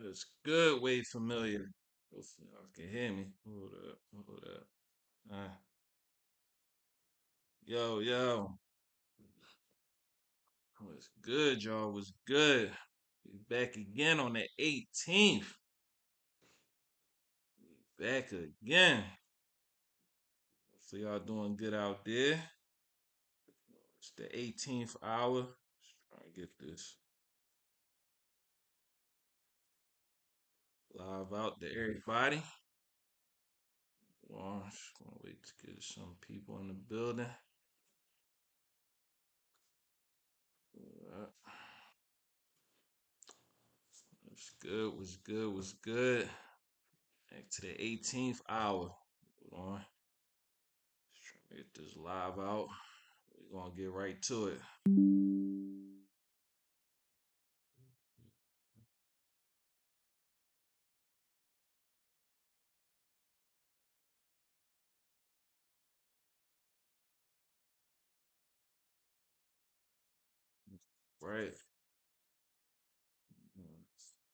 It's good, way familiar. Hopefully y'all can hear me. Hold up, hold up. Uh, yo. What's good, y'all? What's good? We back again on the 18th. Back again. So y'all doing good out there. It's the 18th hour. Trying to get this live out to everybody. Well, just gonna wait to get some people in the building. Uh, What's good? What's good? What's good? Back to the 18th hour. Hold on. Just trying to get this live out. We're gonna get right to it. Right.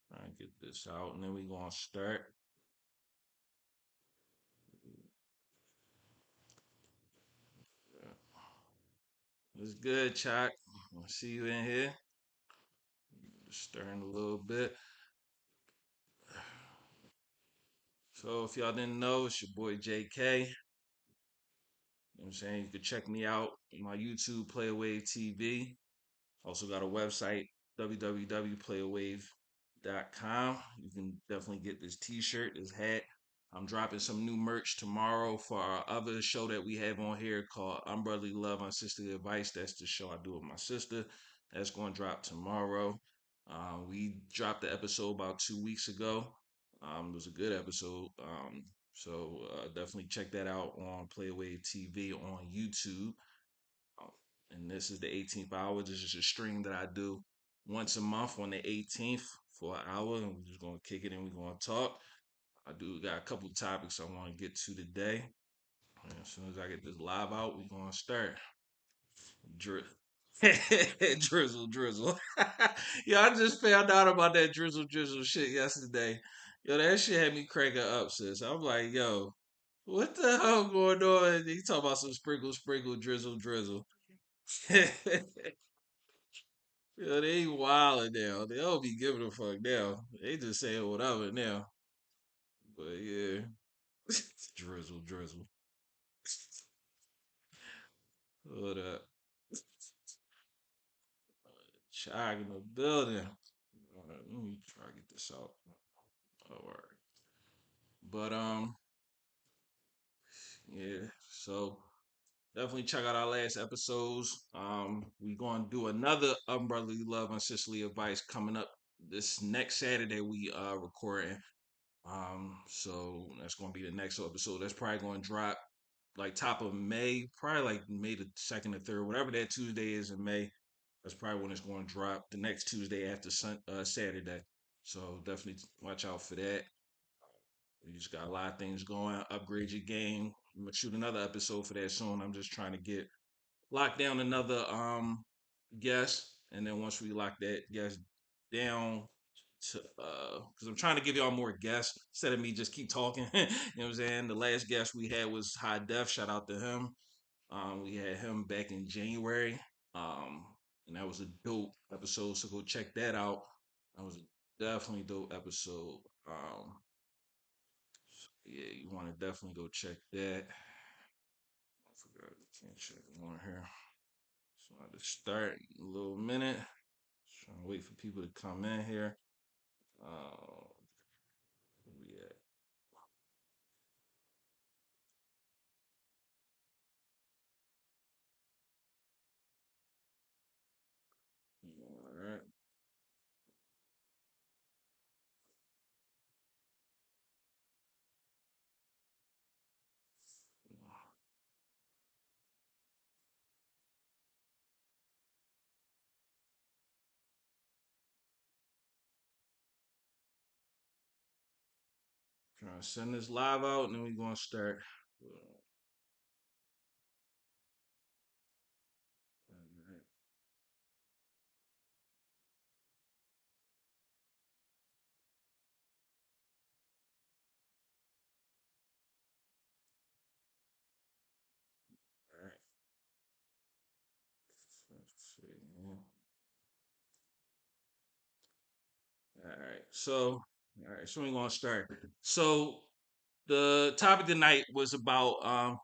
Trying to get this out, and then we're gonna start. What's good, Chuck? I see you in here. Just stirring a little bit. So if y'all didn't know, it's your boy JK. You know what I'm saying? You can check me out on my YouTube, Playawave TV. Also got a website, www.playawave.com. You can definitely get this t-shirt, this hat. I'm dropping some new merch tomorrow for our other show that we have on here called Unbrotherly Love, Unsisterly Advice. That's the show I do with my sister. That's going to drop tomorrow. We dropped the episode about 2 weeks ago. It was a good episode. Definitely check that out on Playwave TV on YouTube. Um, and this is the 18th hour. This is a stream that I do once a month on the 18th for an hour, and we're just gonna kick it and we're gonna talk. I do got a couple topics I want to get to today. And as soon as I get this live out, we're gonna start. Dri- drizzle. Yo, I just found out about that drizzle shit yesterday. Yo, that shit had me cracking up, sis. I'm like, yo, what the hell going on? He talking about some sprinkle, drizzle. Yeah, they ain't wildin' now. They don't be giving a fuck now. They just saying whatever now. But yeah, drizzle. Hold up, child in the building. All right, let me try to get this out. All right, but yeah. So definitely check out our last episodes. We gonna do another Unbrotherly Love and Sisterly Advice coming up this next Saturday. We recording. So that's gonna be the next episode. That's probably gonna drop like top of May, probably like May the second or third, whatever that Tuesday is in May. That's probably when it's going to drop. The next Tuesday after Saturday. So definitely watch out for that. You just got a lot of things going. Upgrade your game. I'm gonna shoot another episode for that soon. I'm just trying to get lock down another guest, and then once we lock that guest down, to because I'm trying to give y'all more guests instead of me just keep talking. You know what I'm saying? The last guest we had was High Def. Shout out to him. We had him back in January. Um, and that was a dope episode. So go check that out. That was a definitely dope episode. Yeah, you want to definitely go check that. I forgot you can't check one here. So I just start in a little minute. Just trying to wait for people to come in here. Uh, where we at? All right. Trying to send this live out and then we're going to start. All right, so we're gonna start. So the topic tonight was about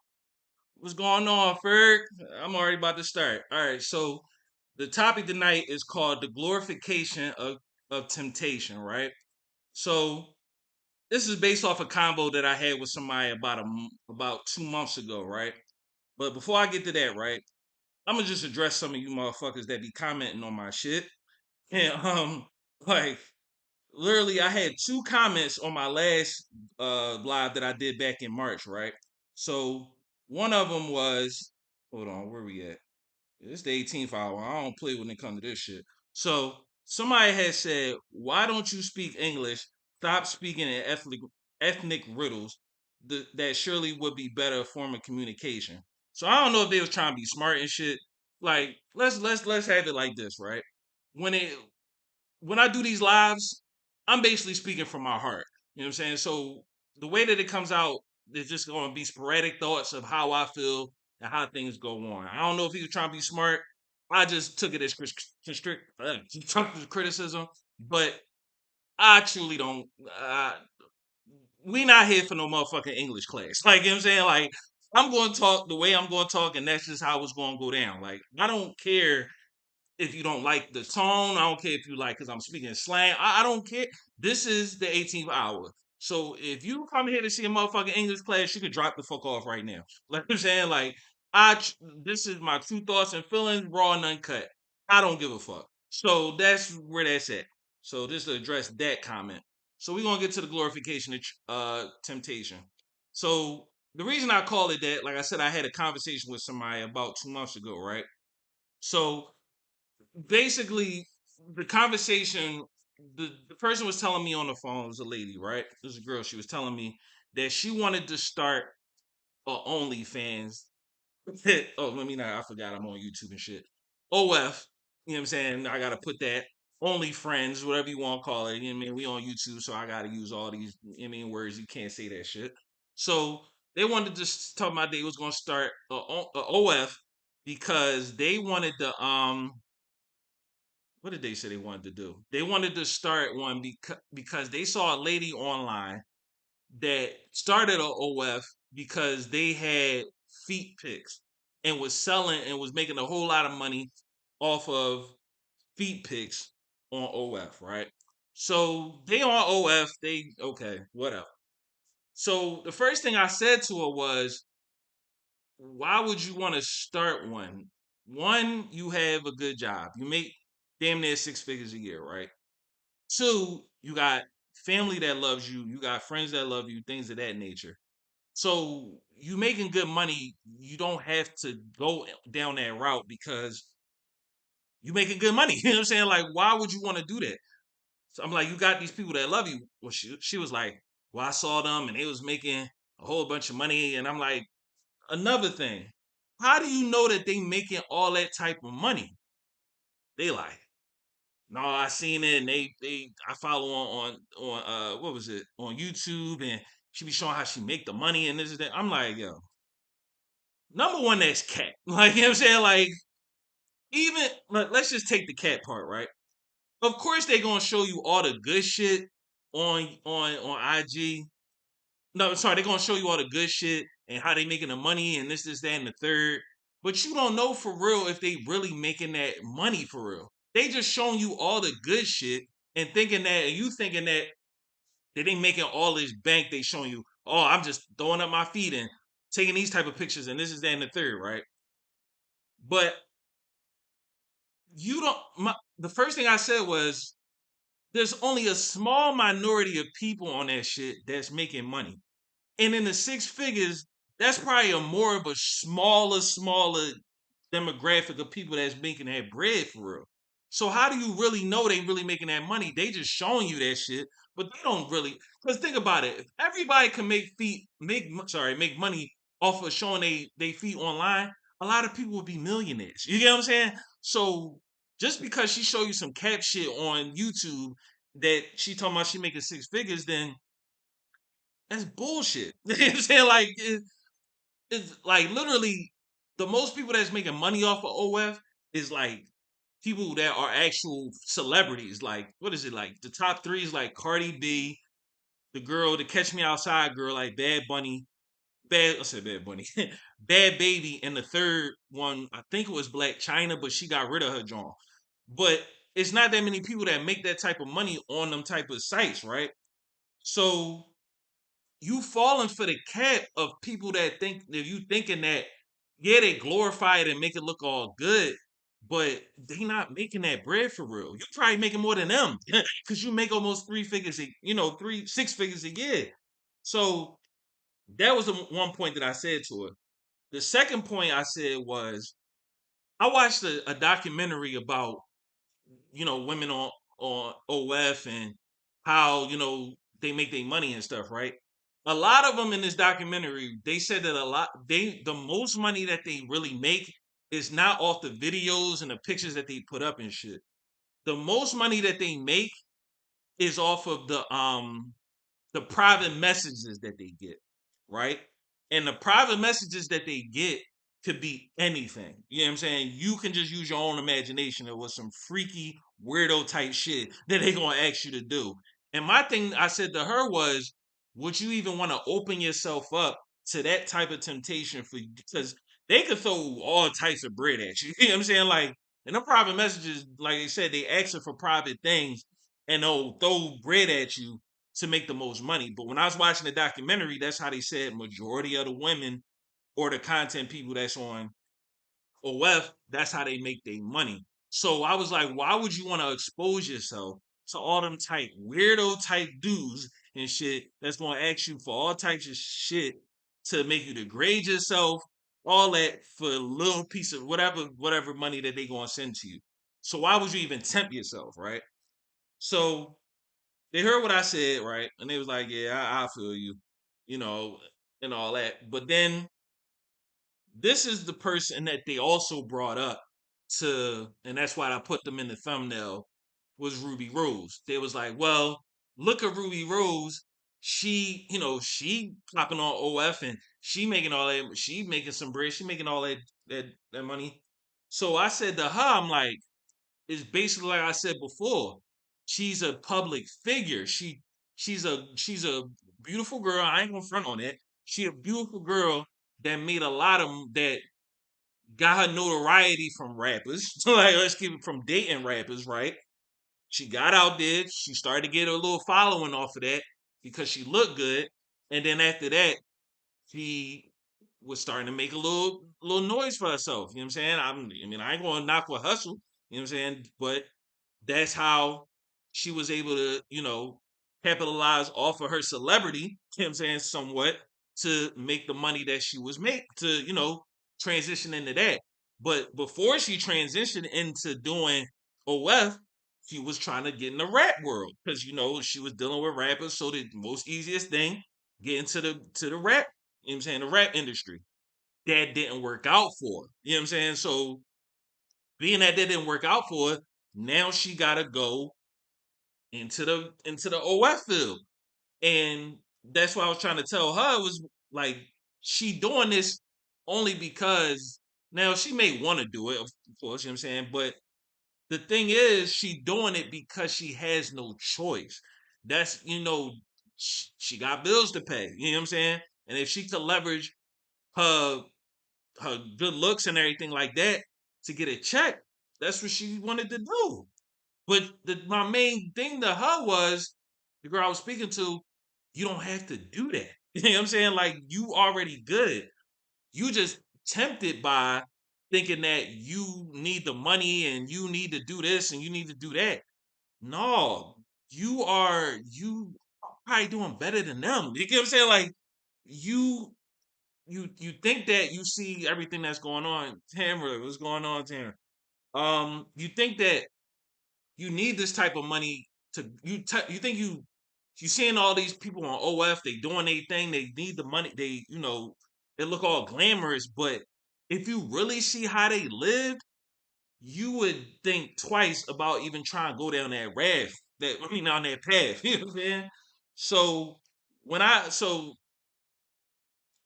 what's going on, Ferg? I'm already about to start. All right, so the topic tonight is called the glorification of temptation, right? So this is based off a combo that I had with somebody about 2 months ago, right? But before I get to that, right, I'm gonna just address some of you motherfuckers that be commenting on my shit. And like literally I had two comments on my last live that I did back in March, right? So one of them was, hold on, where we at? It's the 18th hour. I don't play when it comes to this shit. So somebody had said, "Why don't you speak English? Stop speaking in ethnic riddles. That surely would be better form of communication." So I don't know if they was trying to be smart and shit. Like let's have it like this, right? When it when I do these lives, I'm basically speaking from my heart. You know what I'm saying? So the way that it comes out is just going to be sporadic thoughts of how I feel and how things go on. I don't know if he was trying to be smart. I just took it as constructive criticism, but I truly don't. We not here for no motherfucking English class. Like, you know what I'm saying? Like, I'm going to talk the way I'm going to talk, and that's just how it's going to go down. Like, I don't care if you don't like the tone. I don't care if you like because I'm speaking slang. I don't care. This is the 18th hour. So if you come here to see a motherfucking English class, you can drop the fuck off right now. Like I'm saying, like this is my true thoughts and feelings, raw and uncut. I don't give a fuck. So that's where that's at. So just to address that comment. So we're gonna get to the glorification of temptation. So the reason I call it that, like I said, I had a conversation with somebody about 2 months ago, right? So basically the conversation the person was telling me on the phone, it was a lady, right? It was a girl. She was telling me that she wanted to start a OnlyFans. Oh, let me not. I forgot I'm on YouTube and shit. OF. You know what I'm saying? I gotta put that only friends, whatever you want to call it. You know what I mean? We on YouTube, so I gotta use all these you know what I mean words. You can't say that shit. So they wanted to just tell my they was gonna start a OF because they wanted to what did they say they wanted to do? They wanted to start one because they saw a lady online that started a OF because they had feet pics and was selling and was making a whole lot of money off of feet pics on OF, right? So they on OF, they okay, whatever. So the first thing I said to her was, why would you want to start one? One, you have a good job. You make damn near 6 figures a year, right? Two, you got family that loves you, you got friends that love you, things of that nature. So you making good money, you don't have to go down that route because you making good money. You know what I'm saying? Like, why would you want to do that? So I'm like, you got these people that love you. Well, she was like, well, I saw them and they was making a whole bunch of money. And I'm like, another thing, how do you know that they making all that type of money? They like, no, I seen it, and they I follow on what was it on YouTube, and she be showing how she make the money and this and that. I'm like, yo, number one, that's cat. Like you know what I'm saying, like even let's just take the cat part, right? Of course, they gonna show you all the good shit on IG. No, sorry, they're gonna show you all the good shit and how they making the money and this, that, and the third. But you don't know for real if they really making that money for real. They just showing you all the good shit and thinking that, and you thinking that they ain't making all this bank. They showing you, oh, I'm just throwing up my feet and taking these type of pictures and this is that and the third, right? But you don't. The first thing I said was there's only a small minority of people on that shit that's making money. And in the 6 figures, that's probably a more of a smaller demographic of people that's making that bread for real. So how do you really know they really making that money? They just showing you that shit, but they don't really. Because think about it, if everybody can make money off of showing they feet online, a lot of people would be millionaires. You get what I'm saying? So just because she show you some cap shit on YouTube that she talking about she making 6 figures, then that's bullshit. You know what I'm saying? Like it's like literally the most people that's making money off of OF is like people that are actual celebrities. Like, what is it like? The top three is like Cardi B, the girl, the Catch Me Outside girl, like Bad Bunny, I said Bad Bunny, Bad Baby, and the third one, I think it was Black China, but she got rid of her John. But it's not that many people that make that type of money on them type of sites, right? So you falling for the cap of people that think that you thinking that, yeah, they glorify it and make it look all good, but they not making that bread for real. You probably making more than them because you make almost three figures, three, 6 figures a year. So that was the one point that I said to her. The second point I said was I watched a documentary about women on OF and how they make their money and stuff, right? A lot of them in this documentary, they said that the most money that they really make is not off the videos and the pictures that they put up and shit. The most money that they make is off of the private messages that they get, right? And the private messages that they get could be anything. You know what I'm saying? You can just use your own imagination. It was some freaky weirdo type shit that they gonna ask you to do. And my thing I said to her was, would you even want to open yourself up to that type of temptation for because they could throw all types of bread at you. You know what I'm saying? Like in the private messages, like I said, they ask for private things and they'll throw bread at you to make the most money. But when I was watching the documentary, that's how they said majority of the women or the content people that's on OF, that's how they make their money. So I was like, why would you want to expose yourself to all them type weirdo type dudes and shit that's gonna ask you for all types of shit to make you degrade yourself, all that for a little piece of whatever money that they gonna send to you. So why would you even tempt yourself, right? So they heard what I said, right? And they was like, yeah, I feel you, you know, and all that. But then this is the person that they also brought up and that's why I put them in the thumbnail, was Ruby Rose. They was like, well, look at Ruby Rose. She popping on OF and she making all that, she making some bread, she making all that money. So I said to her, I'm like, is basically like I said before. She's a public figure. She's a beautiful girl. I ain't gonna front on that. She a beautiful girl that made a lot of that got her notoriety from rappers. Like let's keep it from dating rappers, right? She got out there. She started to get a little following off of that because she looked good, and then after that, she was starting to make a little noise for herself. You know what I'm saying? I mean, I ain't gonna knock her hustle. You know what I'm saying? But that's how she was able to, capitalize off of her celebrity, you know what I'm saying, somewhat to make the money that she was making, to, transition into that. But before she transitioned into doing OF, she was trying to get in the rap world because, she was dealing with rappers. So the most easiest thing, get into the rap, you know what I'm saying, the rap industry. That didn't work out for her. You know what I'm saying? So being that didn't work out for her, now she gotta go into the OF field. And that's what I was trying to tell her was like she doing this only because now she may want to do it, of course, you know what I'm saying? But the thing is, she doing it because she has no choice. That's she got bills to pay, you know what I'm saying? And if she could leverage her her good looks and everything like that to get a check, that's what she wanted to do. But my main thing to her was the girl I was speaking to, you don't have to do that. You know what I'm saying? Like you already good. You just tempted by thinking that you need the money and you need to do this and you need to do that. No, you probably doing better than them. You get what I'm saying? Like you you think that you see everything that's going on. Tamara, what's going on, Tamara? You think that you need this type of money to you think you seeing all these people on OF, they doing their thing, they need the money, they look all glamorous, but if you really see how they lived, you would think twice about even trying to go down that down that path. You know what I'm saying? So when I so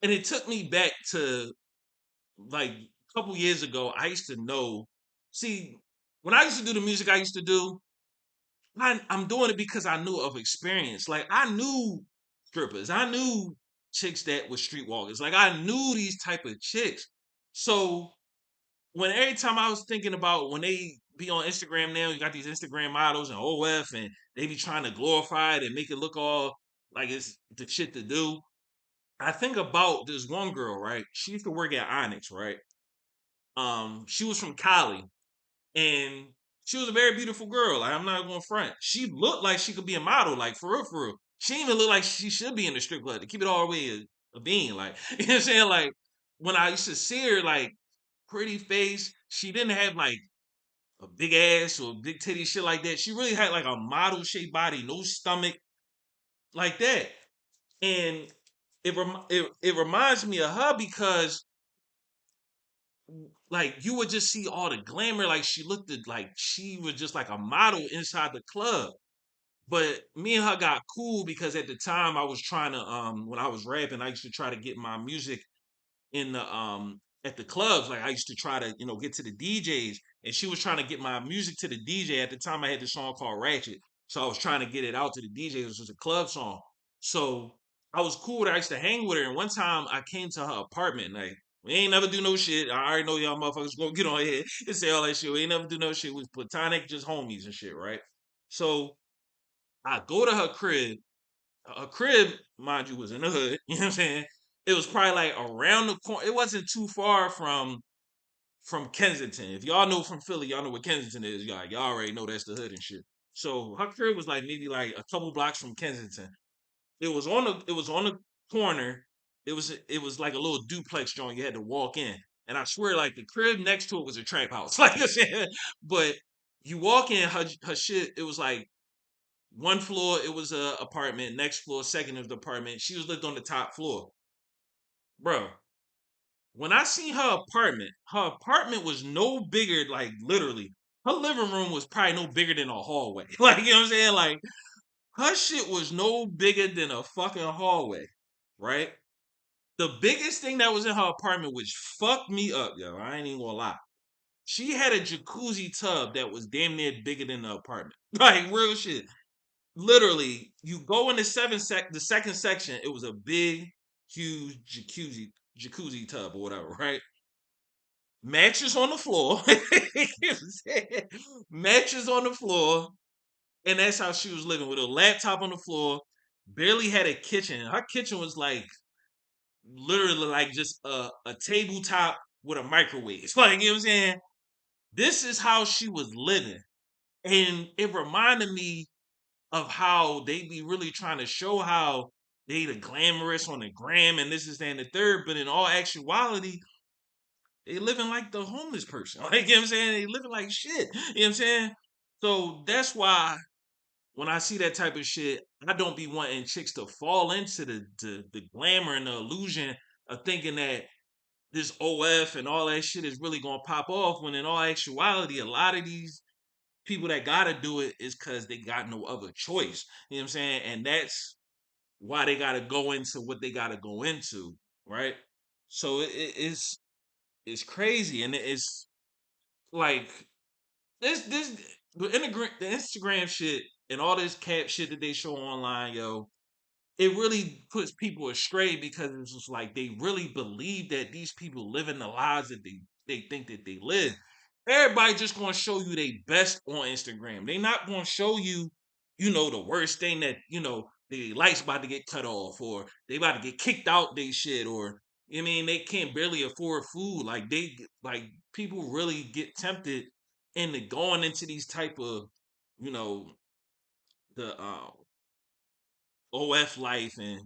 and it took me back to like a couple years ago, I used to know. See, when I used to do the music I used to do, I'm doing it because I knew of experience. Like I knew strippers, I knew chicks that were streetwalkers. Like I knew these type of chicks. So when every time I was thinking about when they be on Instagram now, you got these Instagram models and OF, and they be trying to glorify it and make it look all like it's the shit to do. I think about this one girl, right? She used to work at Onyx, right? She was from Cali, and she was a very beautiful girl. Like, I'm not going to front. She looked like she could be a model, like for real, for real. She didn't even look like she should be in the strip club. To keep it all the way a being, like you know what I'm saying. Like when I used to see her, like pretty face, she didn't have like a big ass or big titty shit like that. She really had like a model shaped body, no stomach, like that. And it reminds me of her because like you would just see all the glamour. Like she looked at like she was just like a model inside the club. But me and her got cool because at the time I was trying to when I was rapping, I used to try to get my music in the at the clubs. Like I used to try to, get to the DJs, and she was trying to get my music to the DJ. At the time I had this song called Ratchet. So I was trying to get it out to the DJs. It was a club song. So I was cool with her. I used to hang with her. And one time I came to her apartment, like we ain't never do no shit. I already know y'all motherfuckers gonna get on here and say all that shit. We ain't never do no shit. We was platonic, just homies and shit, right? So I go to her crib. Her crib, mind you, was in the hood. You know what I'm saying? It was probably like around the corner. It wasn't too far from Kensington. If y'all know from Philly, y'all know what Kensington is. Y'all already know that's the hood and shit. So her crib was like maybe like a couple blocks from Kensington. It was on the corner. It was like a little duplex joint. You had to walk in, and I swear, like the crib next to it was a trap house. Like I said, but you walk in, her shit. It was like one floor. It was a apartment. Next floor, second of the apartment. She was lived on the top floor, bro. When I seen her apartment was no bigger. Like literally, her living room was probably no bigger than a hallway. Like you know what I'm saying? Like her shit was no bigger than a fucking hallway, right? The biggest thing that was in her apartment, which fucked me up, yo, I ain't even gonna lie. She had a jacuzzi tub that was damn near bigger than the apartment. Like real shit. Literally, you go in the second section, it was a big, huge jacuzzi tub or whatever, right? Mattress on the floor. Mattress on the floor. And that's how she was living with a laptop on the floor. Barely had a kitchen. Her kitchen was like literally like just a tabletop with a microwave. It's like, you know what I'm saying? This is how she was living. And it reminded me of how they be really trying to show how they the glamorous on the gram and this is that and the third, but in all actuality, they living like the homeless person. Like, you know what I'm saying? They living like shit. You know what I'm saying? So that's why when I see that type of shit, I don't be wanting chicks to fall into the glamour and the illusion of thinking that this OF and all that shit is really gonna pop off. When in all actuality, a lot of these people that gotta do it is because they got no other choice. You know what I'm saying? And that's why they gotta go into what they gotta go into, right? So it's crazy, and it's like this the Instagram shit and all this cap shit that they show online, yo, it really puts people astray because it's just like they really believe that these people living the lives that they think that they live. Everybody just gonna show you their best on Instagram. They not gonna show you, the worst thing that the lights about to get cut off or they about to get kicked out they shit or they can't barely afford food. Like like people really get tempted into going into these type of you know the OF life and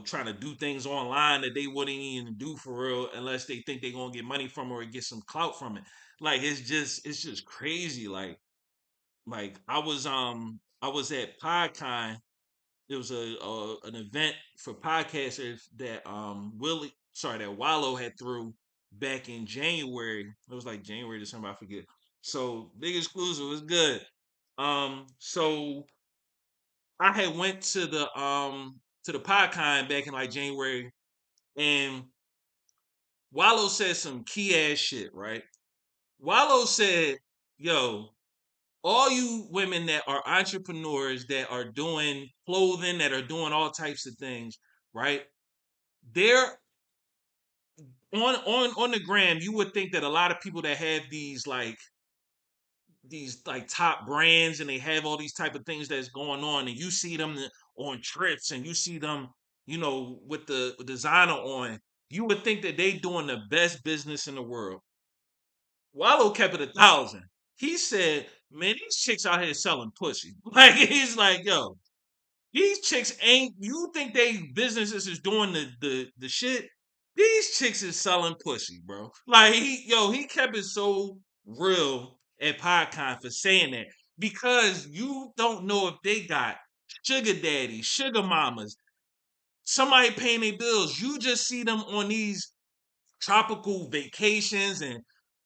trying to do things online that they wouldn't even do for real unless they think they're gonna get money from it or get some clout from it. Like it's just crazy. Like I was at PodCon. There was a an event for podcasters that that Wallow had threw back in January. It was like January, December, I forget. So big exclusive was good. So I had went to the PodCon back in like January, and Wallow said some key ass shit, right? Wallow said yo, all you women that are entrepreneurs that are doing clothing, that are doing all types of things, right? They're on the gram. You would think that a lot of people that have these like top brands and they have all these type of things that's going on, and you see them on trips and you see them, with the designer on, you would think that they doing the best business in the world. Wallow kept it 1,000. He said, man, these chicks out here selling pussy. Like, he's like, yo, these chicks ain't, you think they businesses is doing the shit? These chicks is selling pussy, bro. Like, he kept it so real at PodCon for saying that, because you don't know if they got sugar daddies, sugar mamas, somebody paying their bills. You just see them on these tropical vacations and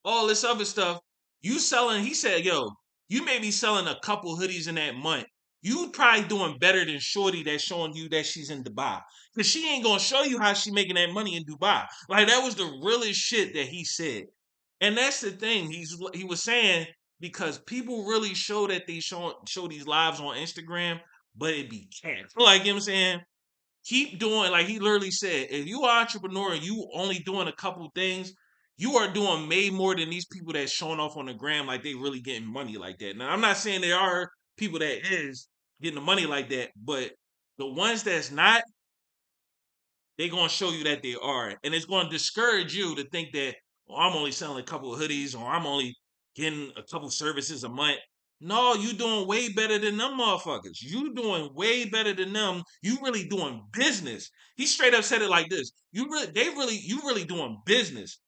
all this other stuff. You selling, he said, yo, you may be selling a couple hoodies in that month. You probably doing better than Shorty that's showing you that she's in Dubai. Cause she ain't gonna show you how she making that money in Dubai. Like, that was the realest shit that he said. And that's the thing. He was saying, because people really show that they show these lives on Instagram, but it be cat. Like, you know what I'm saying? Keep doing, like he literally said, if you are an entrepreneur and you only doing a couple things, you are doing way more than these people that's showing off on the gram like they really getting money like that. Now, I'm not saying there are people that is getting the money like that, but the ones that's not, they're gonna show you that they are, and it's gonna discourage you to think that, oh, I'm only selling a couple of hoodies, or I'm only getting a couple services a month. No, you doing way better than them motherfuckers. You doing way better than them. You really doing business. He straight up said it like this: you really doing business.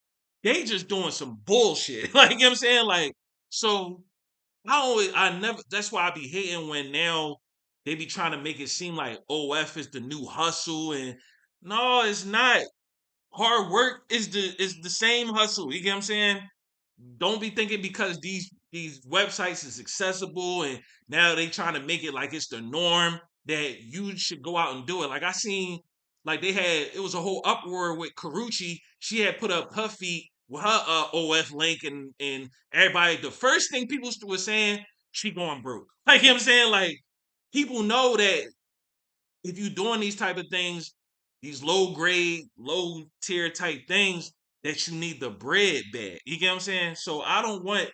They just doing some bullshit. Like, you know what I'm saying? Like, so I never. That's why I be hating when now they be trying to make it seem like OF is the new hustle, and no, it's not. Hard work is the same hustle. You get what I'm saying? Don't be thinking because these websites is accessible and now they trying to make it like it's the norm that you should go out and do it. Like, I seen, like, they had, it was a whole uproar with Karuchi. She had put up her feet with her OF link, and everybody, the first thing people were saying, she going broke. Like, you know what I'm saying? Like, people know that if you're doing these type of things, these low grade, low tier type things, that you need the bread bag. You get what I'm saying? So I don't want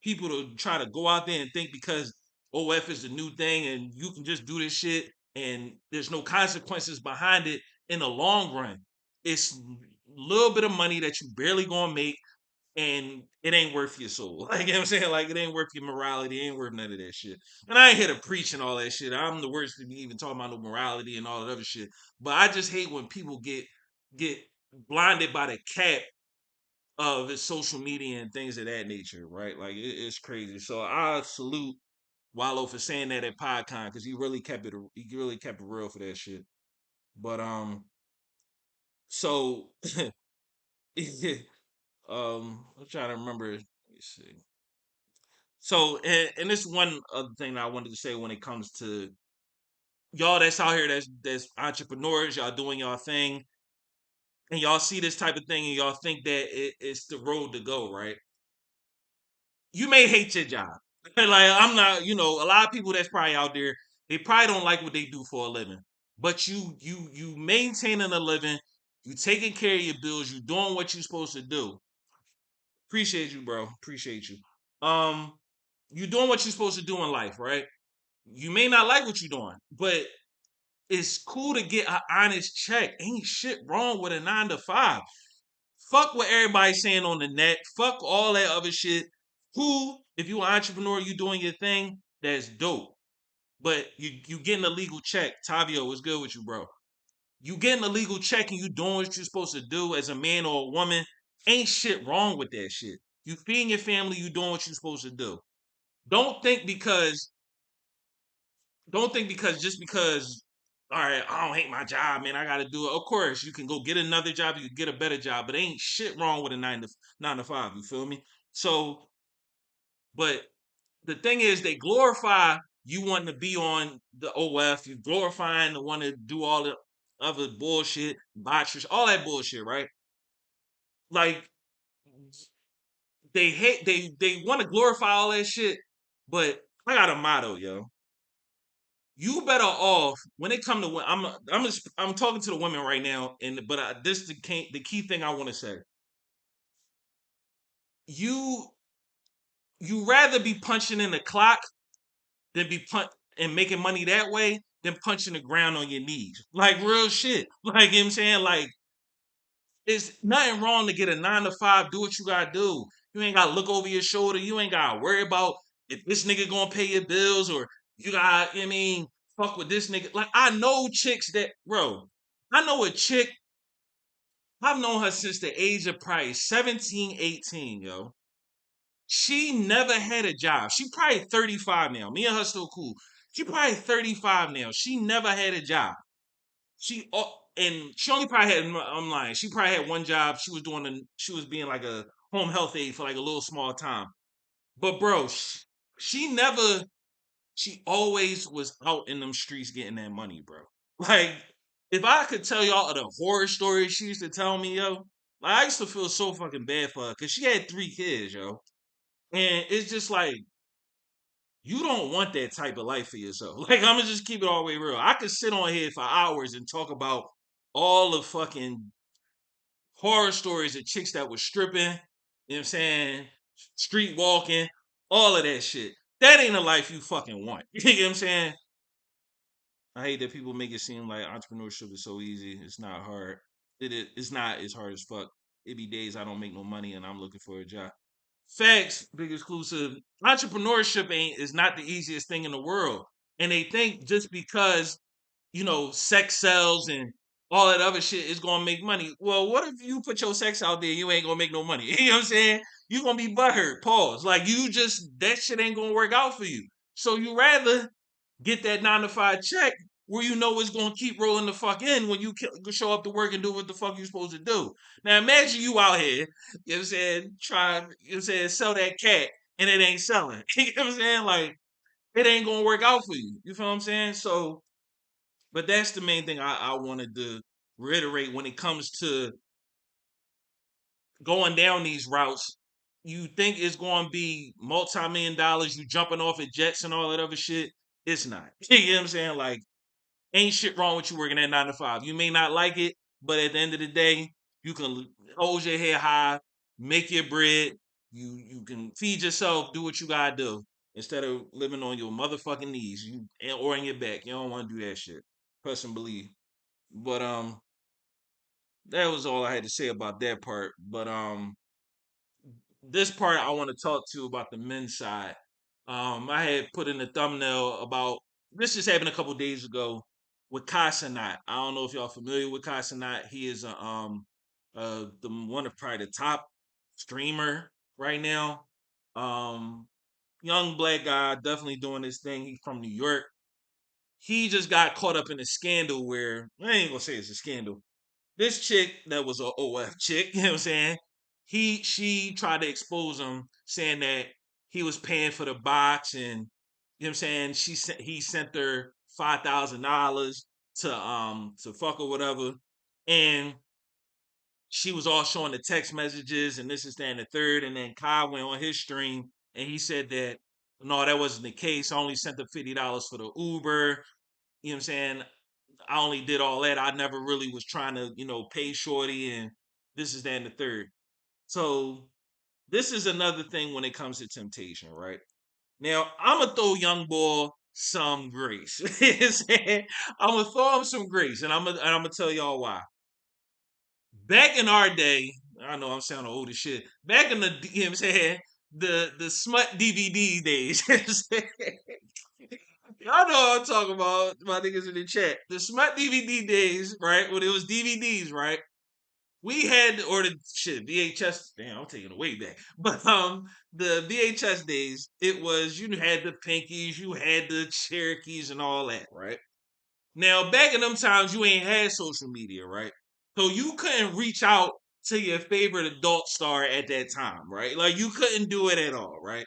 people to try to go out there and think because OF is the new thing and you can just do this shit and there's no consequences behind it in the long run. It's a little bit of money that you barely gonna make, and it ain't worth your soul. Like, you know what I'm saying? Like, it ain't worth your morality. It ain't worth none of that shit. And I ain't here to preach and all that shit. I'm the worst to be even talking about no morality and all that other shit. But I just hate when people get blinded by the cap of social media and things of that nature, right? Like, it's crazy. So I salute Wallow for saying that at PodCon, because he really kept it real for that shit. But so I'm trying to remember. Let me see. So, and this one other thing that I wanted to say when it comes to y'all that's out here, that's entrepreneurs, y'all doing y'all thing, and y'all see this type of thing, and y'all think that it's the road to go, right? You may hate your job. Like, I'm not, a lot of people that's probably out there, they probably don't like what they do for a living. But you maintaining a living, you taking care of your bills, you doing what you're supposed to do. Appreciate you, bro. Appreciate you. Um, you doing what you're supposed to do in life, right? You may not like what you're doing, but it's cool to get an honest check. Ain't shit wrong with a 9 to 5. Fuck what everybody's saying on the net. Fuck all that other shit. Cool. If you an entrepreneur, you doing your thing, that's dope. But you getting a legal check. Tavio, what's good with you, bro? You getting a legal check and you doing what you're supposed to do as a man or a woman. Ain't shit wrong with that shit. You feeding your family, you doing what you're supposed to do. Don't think because just because, all right, I don't hate my job, man, I gotta do it. Of course, you can go get another job, you can get a better job, but ain't shit wrong with a 9 to 5. You feel me? So, but the thing is, they glorify you wanting to be on the OF, you glorifying the one to do all the other bullshit, botchers, all that bullshit, right? Like, they want to glorify all that shit, but I got a motto, yo. You better off when it come to I'm talking to the women right now, and but this the key thing I want to say. You you rather be punching in the clock than be and making money that way than punching the ground on your knees. Like real shit. Like you know what I'm saying? Like it's nothing wrong to get a 9 to 5, do what you gotta do. You ain't gotta look over your shoulder. You ain't gotta worry about if this nigga gonna pay your bills or you got, I mean, fuck with this nigga. Like I know chicks that, bro, I know a chick, I've known her since the age of probably 17, 18, yo. She never had a job. She probably 35 now. Me and her still cool. She probably 35 now. She never had a job. And she only probably had, I'm lying. She probably had one job. She was being like a home health aide for like a little small time. But bro, she never, she always was out in them streets getting that money, bro. Like, if I could tell y'all the horror stories she used to tell me, yo, like I used to feel so fucking bad for her because she had 3 kids, yo. And it's just like, you don't want that type of life for yourself. Like, I'm gonna just keep it all the way real. I could sit on here for hours and talk about all the fucking horror stories of chicks that was stripping, you know what I'm saying? Street walking, all of that shit. That ain't a life you fucking want. You know what I'm saying? I hate that people make it seem like entrepreneurship is so easy. It's not hard. It's not as hard as fuck. It be days I don't make no money and I'm looking for a job. Facts, big exclusive. Entrepreneurship ain't is not the easiest thing in the world. And they think just because, sex sells and all that other shit is gonna make money. Well, what if you put your sex out there, you ain't gonna make no money? You know what I'm saying? You gonna be butthurt. Pause. Like you just that shit ain't gonna work out for you. So you rather get that 9 to 5 check where you know it's gonna keep rolling the fuck in when you show up to work and do what the fuck you supposed to do. Now imagine you out here, you know what I'm saying, trying, you know what I'm saying, sell that cat and it ain't selling. You know what I'm saying? Like it ain't gonna work out for you. You feel what I'm saying? So, but that's the main thing I wanted to reiterate when it comes to going down these routes. You think it's going to be multi-million dollars, you jumping off of jets and all that other shit. It's not. You know what I'm saying? Like, ain't shit wrong with you working at 9 to 5. You may not like it, but at the end of the day, you can hold your head high, make your bread. You can feed yourself, do what you gotta do instead of living on your motherfucking knees, or in your back. You don't want to do that shit. Trust and believe. But that was all I had to say about that part. But this part I want to talk to about the men's side. I had put in the thumbnail about this just happened a couple days ago with Kai Cenat. I don't know if y'all familiar with Kai Cenat. He is the one of probably the top streamer right now. Um, young black guy, definitely doing his thing. He's from New York. He just got caught up in a scandal where I ain't gonna say it's a scandal. This chick that was a OF chick, you know what I'm saying? She tried to expose him, saying that he was paying for the box, and you know what I'm saying. He sent her $5,000 to fuck or whatever, and she was all showing the text messages and this is that and the third, and then Kai went on his stream and he said that no, that wasn't the case. I only sent the $50 for the Uber. You know what I'm saying? I only did all that. I never really was trying to, pay shorty and this is that and the third. So this is another thing when it comes to temptation, right? Now I'm gonna throw young boy some grace. You know what I'm saying? I'm gonna throw him some grace, and I'm gonna tell y'all why. Back in our day, I know I'm sounding old as shit. Back in the, you know what I'm saying, the smut DVD days. You know what I'm saying? Y'all know what I'm talking about, my niggas in the chat. The smut DVD days, right? When it was DVDs, right? We had or the shit VHS. Damn, I'm taking it way back. But the VHS days, it was you had the Pinkies, you had the Cherokees, and all that, right? Now back in them times, you ain't had social media, right? So you couldn't reach out to your favorite adult star at that time, right? Like you couldn't do it at all, right?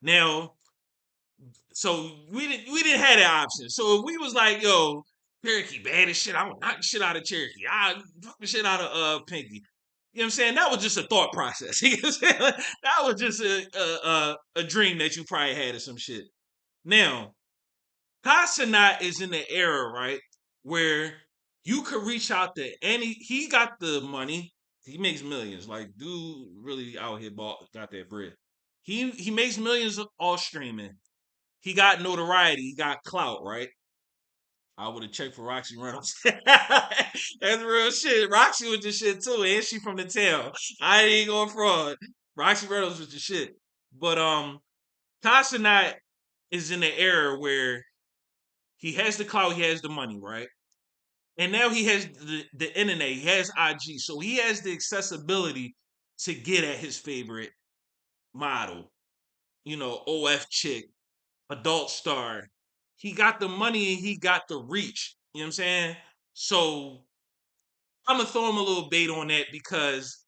Now so we didn't have that option. So if we was like, yo, Cherokee bad as shit, I would knock the shit out of Cherokee. I fuck the shit out of Pinky. You know what I'm saying? That was just a thought process. You know what I'm saying? Like, that was just a dream that you probably had or some shit. Now, Casanat is in the era, right, where you could reach out to any. He got the money. He makes millions. Like, dude, really out here got that bread. He makes millions all streaming. He got notoriety. He got clout, right? I would have checked for Roxy Reynolds. That's real shit. Roxy was the shit too, and she from the tail. I ain't going fraud. Roxy Reynolds was the shit. But Casanat is in the era where he has the clout, he has the money, right? And now he has the internet, he has IG, so he has the accessibility to get at his favorite model, OF chick, adult star. He got the money and he got the reach. You know what I'm saying? So I'm gonna throw him a little bait on that because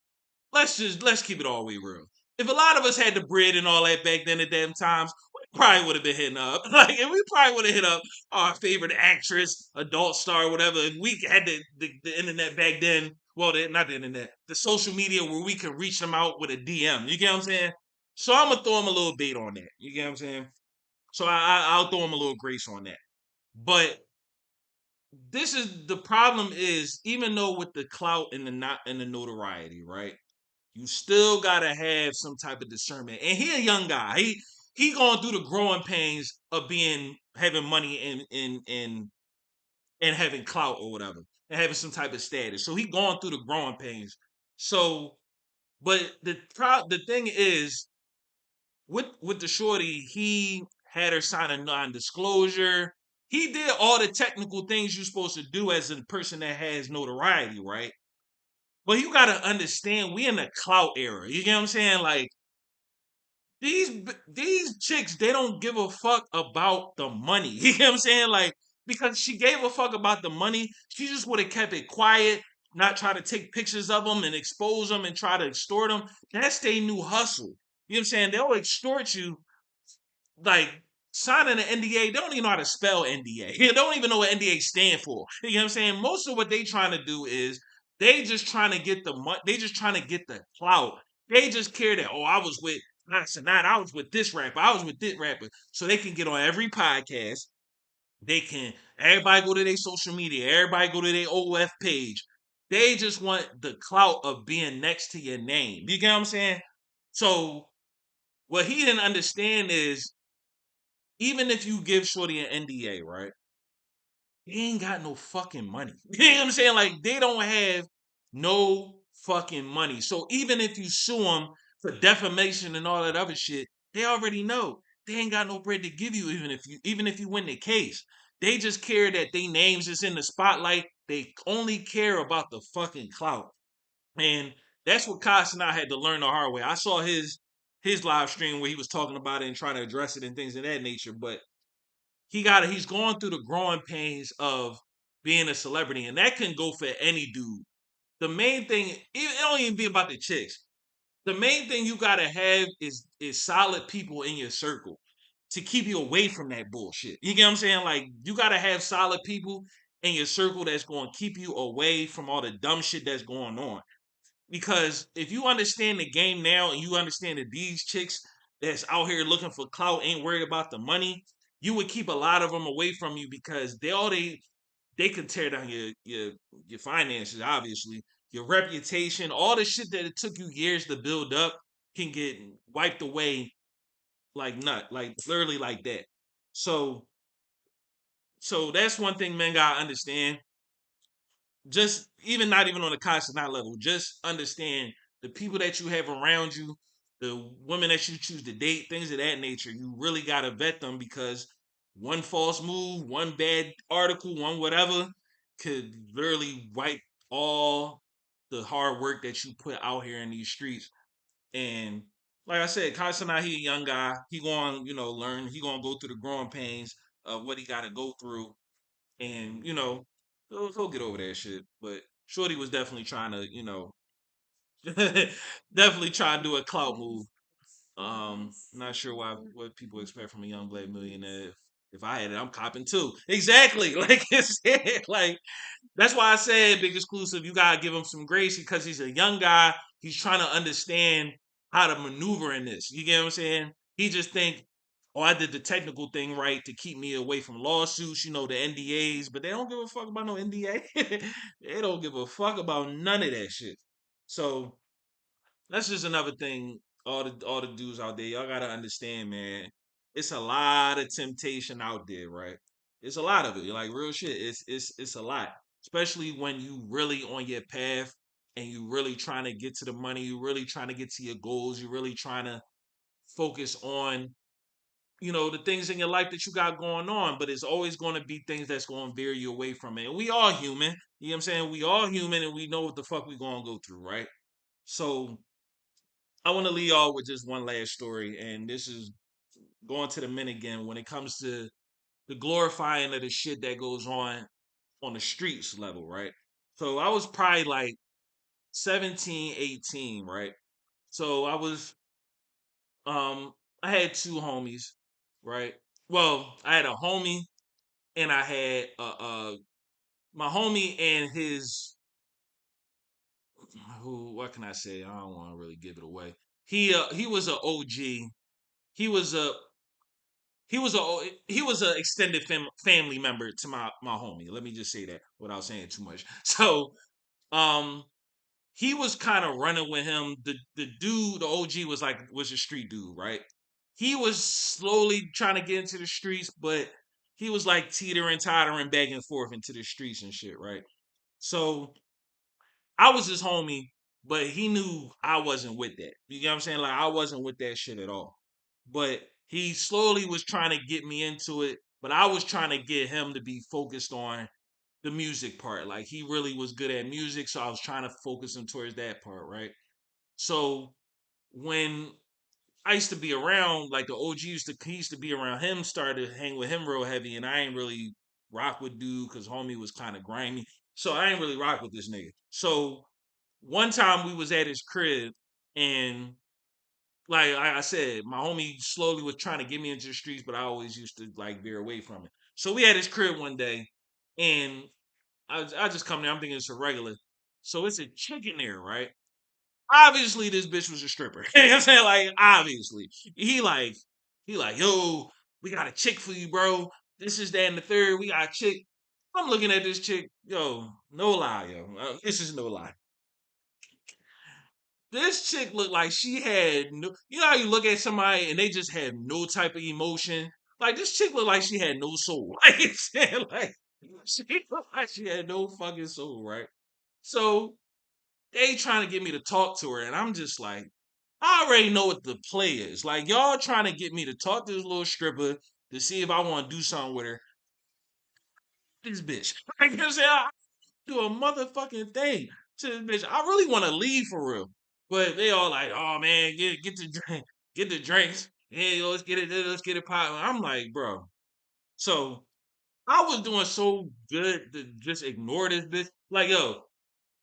let's keep it all the way real. If a lot of us had the bread and all that back then at them times, we probably would have been hitting up. Like, and we probably would have hit up our favorite actress, adult star, whatever. If we had the internet back then, well, not the internet, the social media where we could reach them out with a DM. You get what I'm saying? So I'm gonna throw him a little bait on that. You get what I'm saying? So I'll throw him a little grace on that. But this is the problem is even though with the clout and the not and the notoriety, right? You still gotta have some type of discernment. And he a young guy. He going through the growing pains of being having money and having clout or whatever. And having some type of status. So he going through the growing pains. So but the thing is with the shorty, he had her sign a non-disclosure. He did all the technical things you're supposed to do as a person that has notoriety, right? But you gotta understand, we in the clout era. You get what I'm saying? Like these chicks, they don't give a fuck about the money. You get what I'm saying? Like because she gave a fuck about the money, she just would have kept it quiet, not try to take pictures of them and expose them and try to extort them. That's their new hustle. You know what I'm saying? They'll extort you like signing an NDA, they don't even know how to spell NDA. They don't even know what NDA stand for. You know what I'm saying? Most of what they trying to do is they just trying to get the money. They just trying to get the clout. They just care that I was with not I was with this rapper, I was with this rapper, so they can get on every podcast. They can everybody go to their social media, everybody go to their OF page. They just want the clout of being next to your name. You get what I'm saying? So what he didn't understand is even if you give Shorty an NDA, right? They ain't got no fucking money. You know what I'm saying? Like they don't have no fucking money. So even if you sue them for defamation and all that other shit, they already know they ain't got no bread to give you. Even if you win the case, they just care that they names is in the spotlight. They only care about the fucking clout, and that's what Cox and I had to learn the hard way. I saw his live stream where he was talking about it and trying to address it and things of that nature, but he's going through the growing pains of being a celebrity, and that can go for any dude. The main thing, it don't even be about the chicks. The main thing you gotta have is solid people in your circle to keep you away from that bullshit. You get what I'm saying? Like you gotta have solid people in your circle that's going to keep you away from all the dumb shit that's going on. Because if you understand the game now and you understand that these chicks that's out here looking for clout ain't worried about the money, you would keep a lot of them away from you because they can tear down your finances, obviously, your reputation, all the shit that it took you years to build up can get wiped away like literally like that. So so that's one thing men gotta understand, just even not even on the constant level, just understand the people that you have around you, the women that you choose to date, things of that nature. You really gotta vet them because one false move, one bad article, one whatever could literally wipe all the hard work that you put out here in these streets. And like I said, Kasana, he a young guy. He going, learn. He gonna go through the growing pains of what he got to go through, and he'll get over that shit. But Shorty was definitely trying to, definitely trying to do a clout move. Not sure what people expect from a young black millionaire. If I had it, I'm copping too. Exactly. Like it's like that's why I said big exclusive. You gotta give him some grace because he's a young guy. He's trying to understand how to maneuver in this. You get what I'm saying? He just think, oh, I did the technical thing right to keep me away from lawsuits. The NDAs, but they don't give a fuck about no NDA. They don't give a fuck about none of that shit. So that's just another thing. All the dudes out there, y'all gotta understand, man. It's a lot of temptation out there, right? It's a lot of it. Like real shit. It's a lot, especially when you really on your path and you really trying to get to the money. You really trying to get to your goals. You really trying to focus on the things in your life that you got going on. But it's always going to be things that's going to veer you away from it. And we all human. You know what I'm saying? We all human, and we know what the fuck we gonna go through, right? So I want to leave y'all with just one last story, and this is going to the men again when it comes to the glorifying of the shit that goes on the streets level, right? So I was probably like 17, 18, right? So um I had two homies, right? Well, I had a homie and I had my homie and his who what can I say? I don't want to really give it away. He was a OG. He was a he was a extended family member to my homie. Let me just say that without saying too much. So um he was kind of running with him. The dude, the OG was a street dude, right? He was slowly trying to get into the streets, but he was like teetering, tottering back and forth into the streets and shit, right? So I was his homie, but he knew I wasn't with that. You get what I'm saying? Like I wasn't with that shit at all. But he slowly was trying to get me into it, but I was trying to get him to be focused on the music part. Like he really was good at music, so I was trying to focus him towards that part, right? So when I used to be around, like the OG he used to be around him, started to hang with him real heavy, and I ain't really rock with dude because homie was kind of grimy. So I ain't really rock with this nigga. So one time we was at his crib and like I said, my homie slowly was trying to get me into the streets, but I always used to like veer away from it. So we had his crib one day and I just come there, I'm thinking it's a regular. So it's a chick in there, right? Obviously this bitch was a stripper. You know what I'm saying? Like, obviously. He like, yo, we got a chick for you, bro. This is that and the third. We got a chick. I'm looking at this chick, yo, no lie, yo. This is no lie. This chick looked like she had no. You know how you look at somebody and they just have no type of emotion. Like this chick looked like she had no soul. Like it's saying, like she looked like she had no fucking soul, right? So they trying to get me to talk to her, and I'm just like, I already know what the play is. Like y'all trying to get me to talk to this little stripper to see if I want to do something with her. This bitch, like you know what I'm saying, I do a motherfucking thing to this bitch. I really want to leave for real, but they all like, oh man, get the drink, get the drinks. Hey, let's get it popping. I'm like, bro. So I was doing so good to just ignore this bitch. Like, yo,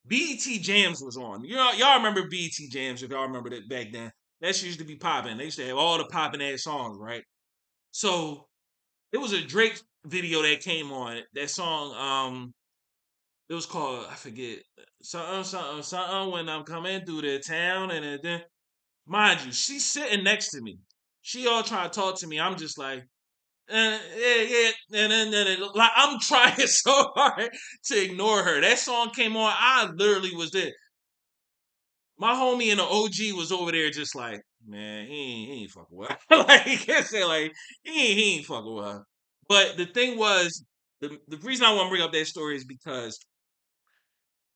BET Jams was on. Y'all remember BET Jams if y'all remember that back then. That shit used to be popping. They used to have all the popping ass songs, right? So it was a Drake video that came on. That song, it was called I forget something something something when I'm coming through the town and then mind you, she's sitting next to me. She all trying to talk to me. I'm just like, yeah, yeah, and then like I'm trying so hard to ignore her. That song came on. I literally was there. My homie and the OG was over there just like, man, he ain't fucking with her. Like he can't say like he ain't fucking with her. But the thing was, the reason I want to bring up that story is because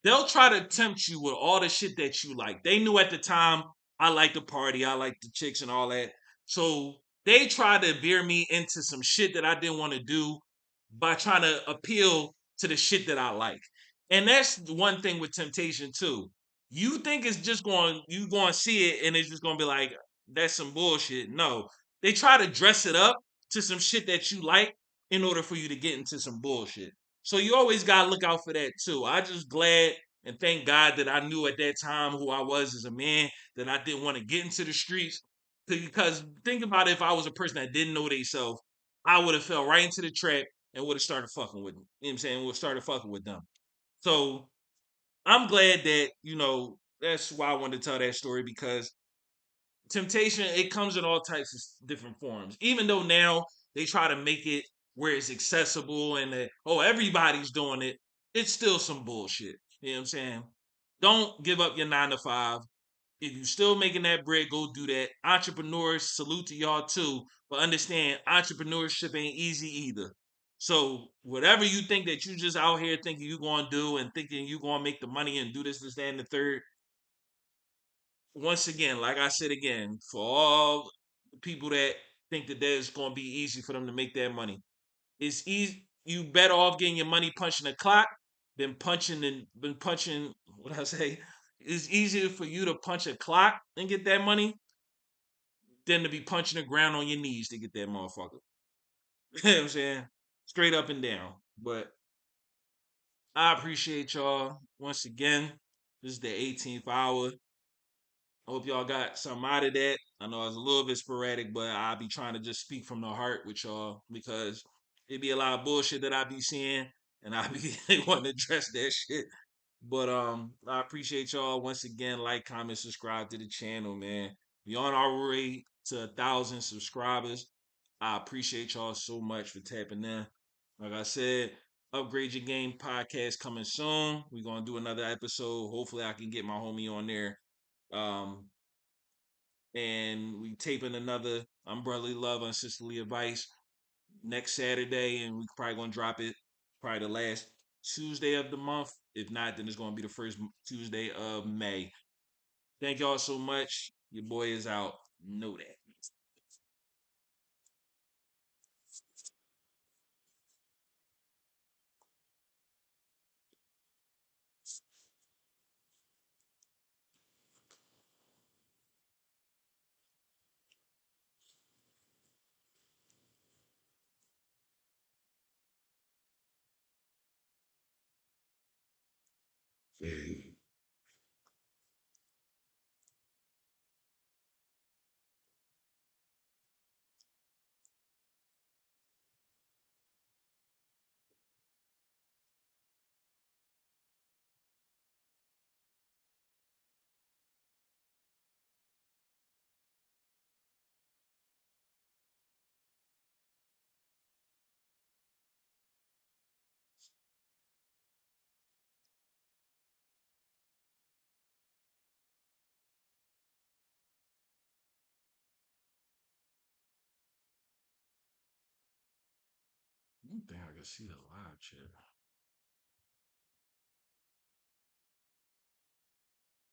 they'll try to tempt you with all the shit that you like. They knew at the time I like the party, I like the chicks and all that. So they tried to veer me into some shit that I didn't want to do by trying to appeal to the shit that I like. And that's one thing with temptation too. You think it's just going to see it and it's just going to be like that's some bullshit. No. They try to dress it up to some shit that you like in order for you to get into some bullshit. So you always gotta look out for that too. I just glad and thank God that I knew at that time who I was as a man, that I didn't want to get into the streets. Because think about it, if I was a person that didn't know themselves, I would have fell right into the trap and would have started fucking with them. You know what I'm saying? Would have started fucking with them. So I'm glad that, that's why I wanted to tell that story because temptation, it comes in all types of different forms. Even though now they try to make it where it's accessible and that, oh, everybody's doing it, it's still some bullshit. You know what I'm saying? Don't give up your 9 to 5. If you still making that bread, go do that. Entrepreneurs, salute to y'all too. But understand, entrepreneurship ain't easy either. So whatever you think that you just out here thinking you gonna do and thinking you gonna make the money and do this, that, and the third, once again, like I said again, for all the people that think that it's going to be easy for them to make that money, it's easy. You better off getting your money punching the clock than punching and been punching. What I say? It's easier for you to punch a clock and get that money than to be punching the ground on your knees to get that motherfucker. You know what I'm saying? Straight up and down. But I appreciate y'all once again. This is the 18th hour. I hope y'all got something out of that. I know I was a little bit sporadic, but I'll be trying to just speak from the heart with y'all because it be a lot of bullshit that I be seeing, and I be wanting to address that shit. But I appreciate y'all once again. Like, comment, subscribe to the channel, man. We on our way to 1,000 subscribers. I appreciate y'all so much for tapping in. Like I said, Upgrade Your Game podcast coming soon. We're gonna do another episode. Hopefully, I can get my homie on there. Um, and we taping another Umbrella Love on Sisterly Advice next Saturday, and we probably gonna drop it probably the last Tuesday of the month. If not, then it's gonna be the first Tuesday of May. Thank y'all so much. Your boy is out. Know that. I don't think I can see the live chat.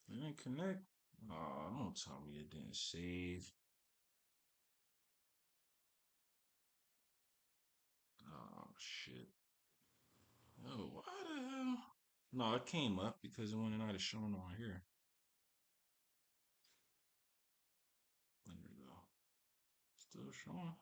It didn't connect. Oh, don't tell me it didn't save. Oh shit. Oh, why the hell? No, it came up because it went not showing on here. There we go. Still showing.